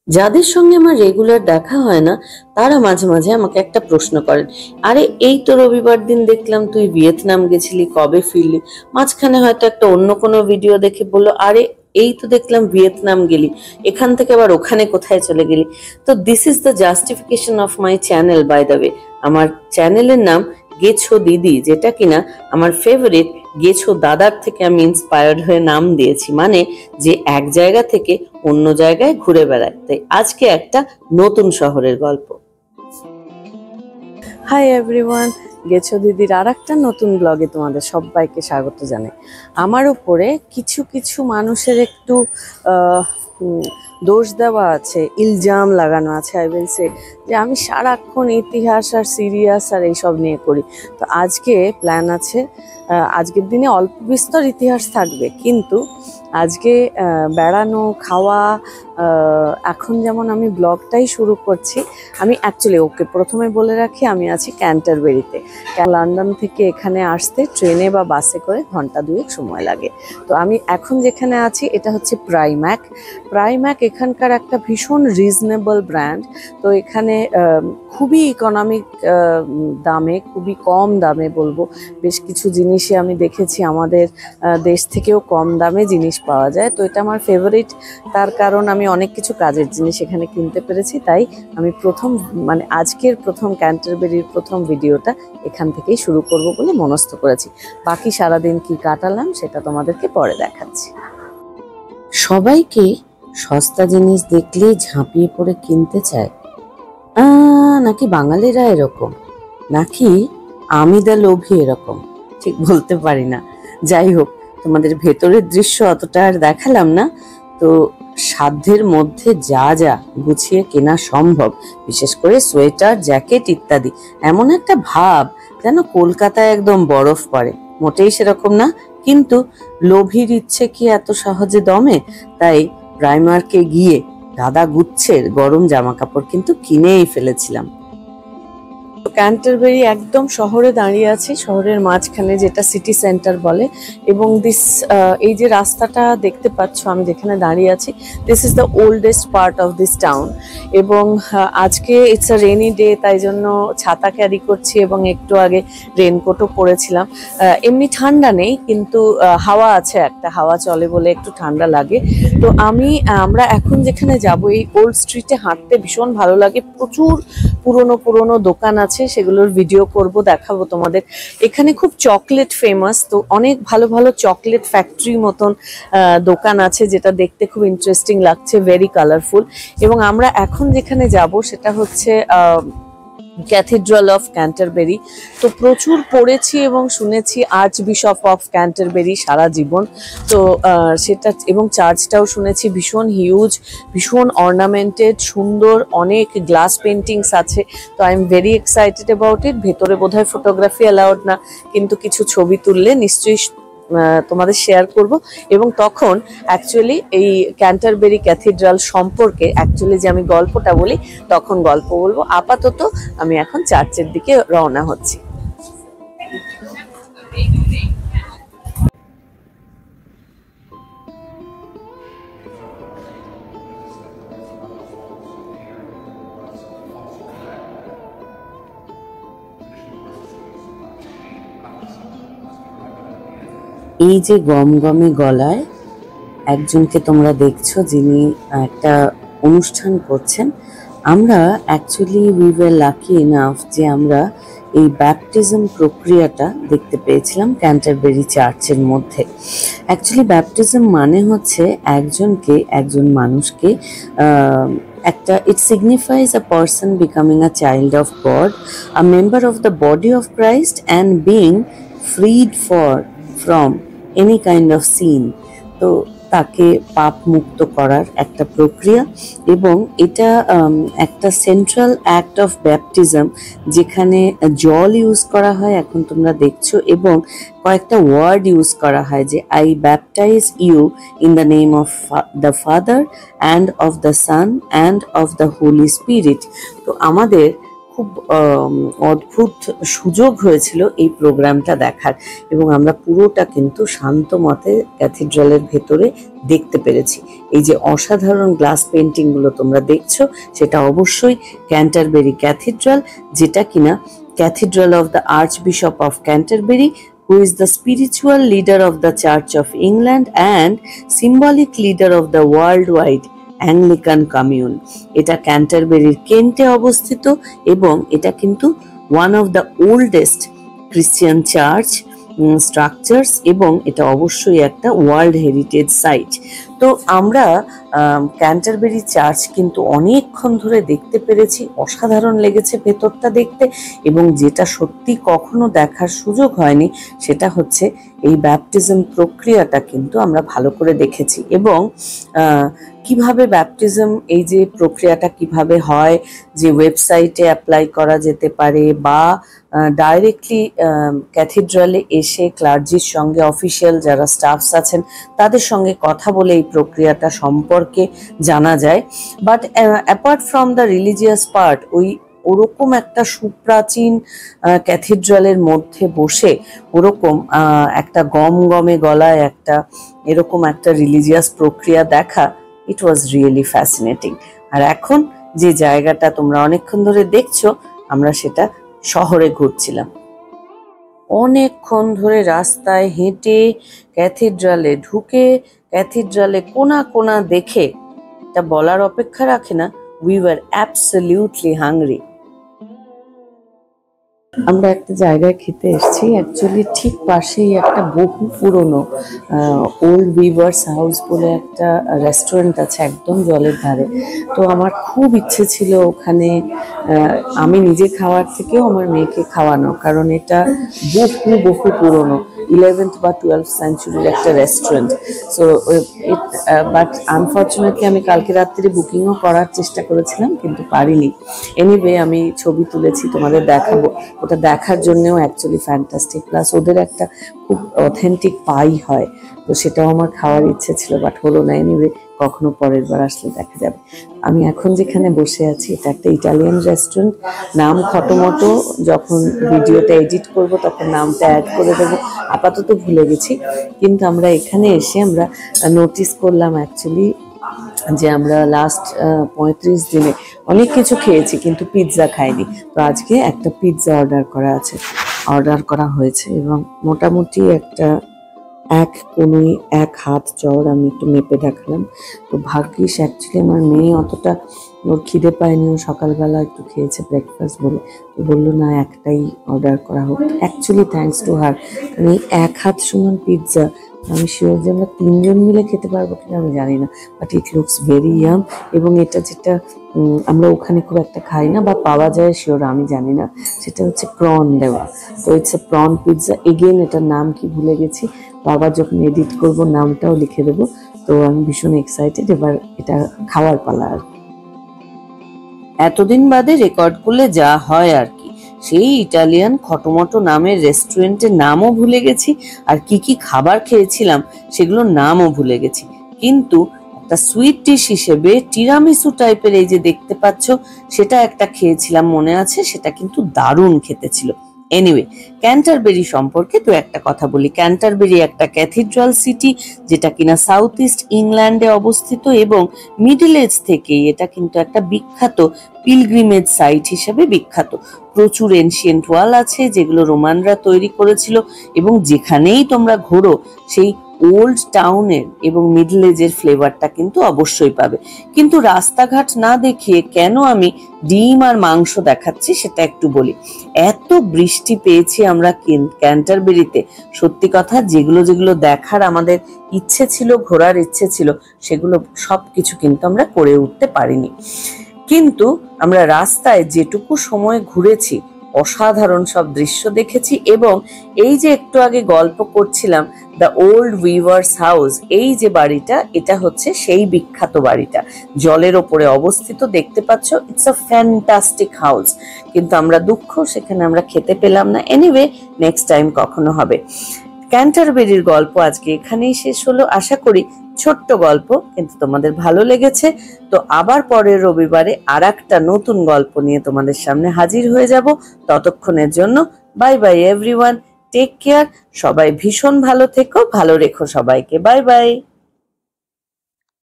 যাদের সঙ্গে আমার রেগুলার দেখা হয় না তারা মাঝে মাঝে আমাকে একটা প্রশ্ন করেন, আরে এই তো রবিবার দিন দেখলাম তুই ভিয়েতনাম গেছিলি, কবে ফিরলি? মাঝখানে হয়তো একটা অন্য কোনো ভিডিও দেখে বললো, আরে এই তো দেখলাম ভিয়েতনাম গেলি, এখান থেকে আবার ওখানে কোথায় চলে গেলি? তো this is the justification of my channel. By the way, আমার চ্যানেলের নাম গেছো দিদি, যেটা কিনা আমার ফেভারিট গেছো দাদার থেকে আমি ইন্সপায়ার্ড হয়ে নাম দিয়েছি, মানে যে এক জায়গা থেকে অন্য জায়গায় ঘুরে বেড়ায়। তাই আজকে একটা নতুন শহরের গল্প। হাই এভরিওয়ান, গেছো দিদির আর একটা নতুন ব্লগে তোমাদের সবাইকে স্বাগত জানাই। আমার উপরে কিছু কিছু মানুষের একটু দোষ দেওয়া আছে, ইলজাম লাগানো আছে, আই উইল সে, যে আমি সারাক্ষণ ইতিহাস আর সিরিয়াস আর এইসব নিয়ে করি। তো আজকে প্ল্যান আছে, আজকের দিনে অল্প বিস্তর ইতিহাস থাকবে, কিন্তু আজকে বেড়ানো খাওয়া, এখন যেমন আমি ব্লগটাই শুরু করছি। আমি অ্যাকচুয়ালি প্রথমে বলে রাখি, আমি আছি ক্যান্টারবেরিতে। লন্ডন থেকে এখানে আসতে ট্রেনে বা বাসে করে ঘন্টা 2 সময় লাগে। তো আমি এখন যেখানে আছি এটা হচ্ছে প্রাইম্যাক। এখানকার একটা ভীষণ রিজনেবল ব্র্যান্ড। তো এখানে খুবই ইকোনমিক দামে, খুবই কম দামে বলবো, বেশ কিছু জিনিসই আমি দেখেছি আমাদের দেশ থেকেও কম দামে জিনিস পাওয়া যায়। তো এটা আমার ফেভারিট, তার কারণ আমি অনেক কিছু কাজের জিনিস এখানে কিনতে পেরেছি। তাই আমি আজকের প্রথম ক্যান্টারবেরির প্রথম ভিডিওটা এখান থেকেই শুরু করব বলে মনস্থ করেছি। বাকি সারাদিন কি কাটালাম সেটা তোমাদেরকে পরে দেখাচ্ছি। সবাইকে সস্তা জিনিস দেখলেই ঝাঁপিয়ে পড়ে কিনতে চায়, নাকি বাঙালিরা এরকম, নাকি আমি দা লোভী এরকম, ঠিক বলতে পারি না। যাই হোক, তোমাদের ভেতরের দৃশ্য অতটা আর দেখালাম না। তো সাধ্যের মধ্যে যা যা গুছিয়ে কেনা সম্ভব, বিশেষ করে সোয়েটার, জ্যাকেট ইত্যাদি, এমন একটা ভাব যেন কলকাতায় একদম বরফ পড়ে। মোটেই সেরকম না, কিন্তু লোভীর ইচ্ছে কি এত সহজে দমে? তাই প্রাইমার্কে গিয়ে দাদা গুচ্ছের গরম জামা কাপড় কিন্তু কিনেই ফেলেছিলাম। ক্যান্টারবেরি একদম শহরে দাঁড়িয়ে আছি, শহরের মাঝখানে, যেটা সিটি সেন্টার বলে। এবং এই যে রাস্তাটা দেখতে পাচ্ছ আমি যেখানে দাঁড়িয়ে আছি, this is the oldest part of this town. এবং আজকে ইটস আ রেনি ডে, তাই জন্য ছাতা ক্যারি করছি এবং একটু আগে রেনকোটও পরেছিলাম। এমনি ঠান্ডা নেই, কিন্তু হাওয়া আছে, একটা হাওয়া চলে বলে একটু ঠান্ডা লাগে। তো আমরা এখন যেখানে যাব, এই ওল্ড স্ট্রিটে হাঁটতে ভীষণ ভালো লাগে। প্রচুর পুরনো দোকান আছে, সেগুলোর ভিডিও করব, দেখাবো তোমাদের। এখানে খুব চকলেট ফেমাস, তো অনেক ভালো ভালো চকলেট ফ্যাক্টরি মতন দোকান আছে, যেটা দেখতে খুব ইন্টারেস্টিং লাগছে, ভেরি কালারফুল। এবং আমরা এখন যেখানে যাব সেটা হচ্ছে ক্যাথিড্রাল অফ ক্যান্টারবেরি। তো প্রচুর পড়েছি এবং শুনেছি আর্চ বিশপ অফ ক্যান্টারবেরি সারা জীবন। তো সেটা, এবং চার্চটাও শুনেছি ভীষণ হিউজ, ভীষণ অর্নামেন্টেড, সুন্দর, অনেক গ্লাস পেন্টিংস আছে। তো I am very excited about it. ভেতরে বোধহয় ফটোগ্রাফি অ্যালাউড না, কিন্তু কিছু ছবি তুললে নিশ্চয়ই তোমাদের শেয়ার করব। এবং তখন অ্যাকচুয়ালি এই ক্যান্টারবেরি ক্যাথিড্রাল সম্পর্কে অ্যাকচুয়ালি যে আমি গল্পটা বলি, তখন গল্প বলবো। আপাতত আমি এখন চার্চের দিকে রওনা হচ্ছি। এই যে গমগমে গলায় একজনকে তোমরা দেখছো, যিনি একটা অনুষ্ঠান করছেন। আমরা actually we were lucky enough যে আমরা এই ব্যাপটিজম প্রক্রিয়াটা দেখতে পেয়েছিলাম ক্যান্টারবেরি চার্চের মধ্যে। অ্যাকচুয়ালি ব্যাপটিজম মানে হচ্ছে একজন মানুষকে একটা, it signifies a person becoming a child of God, a member of the body of Christ and being freed from any kind of sin. তো তাকে পাপ মুক্ত করার একটা প্রক্রিয়া। এবং এটা একটা সেন্ট্রাল অ্যাক্ট অফ ব্যাপটিজম, যেখানে জল ইউজ করা হয়, এখন তোমরা দেখছো, এবং কয়েকটা ওয়ার্ড ইউজ করা হয়, যে I baptize you in the name of the Father and of the Son and of the Holy Spirit. তো আমাদের খুব অদ্ভুত সুযোগ হয়েছিল এই প্রোগ্রামটা দেখার, এবং আমরা পুরোটা কিন্তু শান্ত মতে ক্যাথিড্রালের ভেতরে দেখতে পেরেছি। এই যে অসাধারণ গ্লাস পেন্টিংগুলো তোমরা দেখছো, সেটা অবশ্যই ক্যান্টারবেরি ক্যাথিড্রাল, যেটা কিনা cathedral of the archbishop of Canterbury, who is the spiritual leader of the Church of England and symbolic leader of the worldwide Anglican commune. এটা ক্যান্টারবেরির কেন্টে অবস্থিত এবং এটা কিন্তু one of the oldest Christian church structures, এবং এটা অবশ্যই একটা ওয়ার্ল্ড হেরিটেজ সাইট। তো আমরা ক্যান্টারবেরি চার্চ কিন্তু অনেকক্ষণ ধরে দেখতে পেরেছি, অসাধারণ লেগেছে ভেতরটা দেখতে, এবং যেটা সত্যি কখনো দেখার সুযোগ হয়নি সেটা হচ্ছে এই ব্যাপটিজম প্রক্রিয়াটা কিন্তু আমরা ভালো করে দেখেছি, এবং কিভাবে ব্যাপটিজম এই যে প্রক্রিয়াটা কিভাবে হয়, যে ওয়েবসাইটে অ্যাপ্লাই করা যেতে পারে বা ডাইরেক্টলি ক্যাথিড্রালে এসে ক্লার্জির সঙ্গে অফিসিয়াল যারা স্টাফস আছেন তাদের সঙ্গে কথা বলে এই প্রক্রিয়াটা সম্পর্কে জানা যায়। But apart from the religious part, ওরকম একটা সুপ্রাচীন ক্যাথিড্রালের মধ্যে বসে ওরকম একটা গমগমে গলায় একটা এরকম একটা রিলিজিয়াস প্রক্রিয়া দেখা, ইট ওয়াজ রিয়েলি ফ্যাসিনেটিং। আর এখন যে জায়গাটা তোমরা অনেকক্ষণ ধরে দেখছো, আমরা সেটা শহরে ঘুরছিলাম। অনেকক্ষণ ধরে রাস্তায় হেঁটে ক্যাথিড্রালে ঢুকে ক্যাথিড্রালে কোনা কোনা দেখে, এটা বলার অপেক্ষা রাখে না, উই ওয়ার অ্যাবসলিউটলি হাংরি। আমরা একটা জায়গায় খেতে এসেছি, অ্যাকচুয়ালি ঠিক পাশেই একটা বহু পুরনো ওল্ড উইভার্স হাউস বলে একটা রেস্টুরেন্ট আছে একদম জলের ধারে। তো আমার খুব ইচ্ছে ছিল ওখানে আমি নিজে খাওয়ার থেকেও আমার মেয়েকে খাওয়ানো, কারণ এটা বহু বহু পুরনো 11th বা 12th সেঞ্চুরির একটা রেস্টুরেন্ট। সো বাট আনফর্চুনেটলি আমি কালকে রাত্রে বুকিংও করার চেষ্টা করেছিলাম কিন্তু পারিনি। এনিওয়ে আমি ছবি তুলেছি, তোমাদের দেখাবো। ওটা দেখার জন্যও অ্যাকচুয়ালি ফ্যান্টাস্টিক, প্লাস ওদের একটা খুব অথেন্টিক পাই হয়, তো সেটাও আমার খাওয়ার ইচ্ছে ছিল, বাট হলো না। এনিওয়ে কখনো পরের বার আসলে দেখা যাবে। আমি এখন যেখানে বসে আছি এটা একটা ইটালিয়ান রেস্টুরেন্ট, নাম খটোমটো, যখন ভিডিওটা এডিট করব তখন নামটা অ্যাড করে দেবো, আপাতত ভুলে গেছি। কিন্তু আমরা এখানে এসে আমরা নোটিস করলাম অ্যাকচুয়ালি যে আমরা লাস্ট 35 দিনে অনেক কিছু খেয়েছি কিন্তু পিৎজা খাইনি। তো আজকে একটা পিৎজা অর্ডার করা হয়েছে, এবং মোটামুটি একটা এক কোনোই 1 হাত চওড়া, আমি একটু মেপে দেখালাম। তো ভাগ্যিস অ্যাকচুয়ালি আমার মেয়ে অতটা ওর খিদে পায়নি, ও সকালবেলা একটু খেয়েছে ব্রেকফাস্ট বলে, তো বললো না একটাই অর্ডার করা হোক। অ্যাকচুয়ালি থ্যাঙ্কস টু হার, কারণ এই 1 হাত সমান পিৎজা আমি শিওর যে আমরা 3 জন মিলে খেতে পারবো কিনা আমি জানি না, but it looks very yum. এবং এটা যেটা আমরা ওখানে খুব একটা খাই না বা পাওয়া যায় শিওর আমি জানি না, সেটা হচ্ছে প্রন দেওয়া। তো it's a prawn pizza. Again এটার নাম কি ভুলে গেছি, তো আবার যখন এডিট করব নামটাও লিখে দেবো। তো আমি ভীষণ এক্সাইটেড, এবার এটা খাওয়ার পালা। আর এতদিন বাদে রেকর্ড করলে যা হয় আর কি, সেই ইটালিয়ান খটোমটো নামের রেস্টুরেন্টের নামও ভুলে গেছি, আর কি কি খাবার খেয়েছিলাম সেগুলোর নামও ভুলে গেছি। কিন্তু একটা সুইট ডিশ হিসেবে টিরামিসু টাইপের এই যে দেখতে পাচ্ছ, সেটা একটা খেয়েছিলাম মনে আছে, সেটা কিন্তু দারুণ খেতে ছিল। এনিওয়ে, ক্যান্টারবেরি সম্পর্কে তো একটা কথা বলি। ক্যান্টারবেরি একটা ক্যাথিড্রাল সিটি, যেটা কিনা সাউথ ইস্ট ইংল্যান্ডে অবস্থিত, এবং মিডল এজ থেকেই এটা কিন্তু একটা বিখ্যাত পিলগ্রিমেজ সাইট হিসেবে বিখ্যাত। প্রচুর এনশিয়েন্ট ওয়াল আছে যেগুলো রোমানরা তৈরি করেছিল, এবং যেখানেই তোমরা ঘোরো সেই ওল্ড টাউনের এবং মিডল এজের ফ্লেভারটা কিন্তু অবশ্যই পাবে। কিন্তু রাস্তাঘাট না দেখিয়ে কেন আমি ডিম আর মাংস দেখাচ্ছি সেটা একটু বলি। এত বৃষ্টি পেয়েছি আমরা ক্যান্টারবেরিতে, সত্যি কথা যেগুলো যেগুলো দেখার আমাদের ইচ্ছে ছিল, ঘোরার ইচ্ছে ছিল, সেগুলো সবকিছু কিন্তু আমরা করে উঠতে পারিনি। কিন্তু আমরা রাস্তায় যেটুকু সময় ঘুরেছি অসাধারণ সব দৃশ্য দেখেছি, এবং এই যে একটু আগে গল্প করছিলাম দ্য ওল্ড উইভার্স হাউস, এই যে বাড়িটা, এটা হচ্ছে সেই বিখ্যাত বাড়িটা, জলের ওপরে অবস্থিত, দেখতে পাচ্ছ। ইটস আ ফ্যান্টাস্টিক হাউস, কিন্তু আমরা দুঃখ সেখানে আমরা খেতে পেলাম না। এনিওয়ে, নেক্সট টাইম কখনো হবে। ক্যান্টারবেরির গল্প আজকে এখানেই শেষ হলো। আশা করি ছোট্ট গল্প কিন্তু তোমাদের ভালো লেগেছে। তো আবার পরের রবিবারে আরেকটা নতুন গল্প নিয়ে তোমাদের সামনে হাজির হয়ে যাব। ততক্ষণের জন্য bye bye everyone, take care. সবাই ভীষণ ভালো থেকো, ভালো রেখো সবাইকে। Bye by.